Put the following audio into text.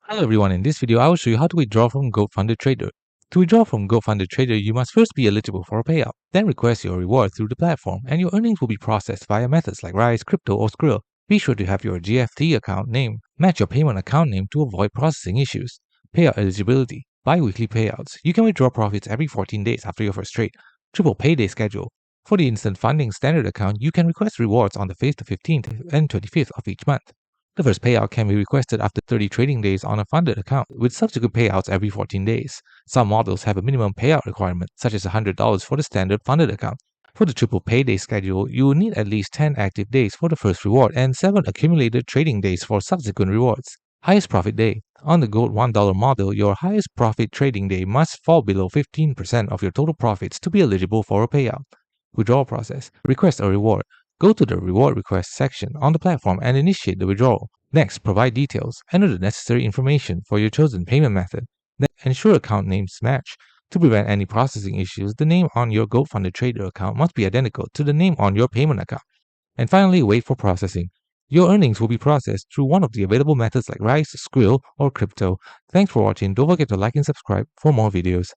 Hello everyone, in this video I will show you how to withdraw from Gold Funded Trader. To withdraw from Gold Funded Trader, you must first be eligible for a payout, then request your reward through the platform, and your earnings will be processed via methods like Rise, Crypto, or Skrill. Be sure to have your GFT account name match your payment account name to avoid processing issues. Payout eligibility. Bi-weekly payouts. You can withdraw profits every 14 days after your first trade. Triple payday schedule. For the instant funding standard account, you can request rewards on the 5th, 15th, and 25th of each month. The first payout can be requested after 30 trading days on a funded account, with subsequent payouts every 14 days. Some models have a minimum payout requirement, such as $100 for the standard funded account. For the triple payday schedule, you will need at least 10 active days for the first reward and 7 accumulated trading days for subsequent rewards. Highest profit day. On the Gold $1 model, your highest profit trading day must fall below 15% of your total profits to be eligible for a payout. Withdrawal process. Request a reward. Go to the Reward Request section on the platform and initiate the withdrawal. Next, provide details. Enter the necessary information for your chosen payment method. Then, ensure account names match. To prevent any processing issues, the name on your Gold Funded Trader account must be identical to the name on your payment account. And finally, wait for processing. Your earnings will be processed through one of the available methods like Rise, Skrill, or Crypto. Thanks for watching. Don't forget to like and subscribe for more videos.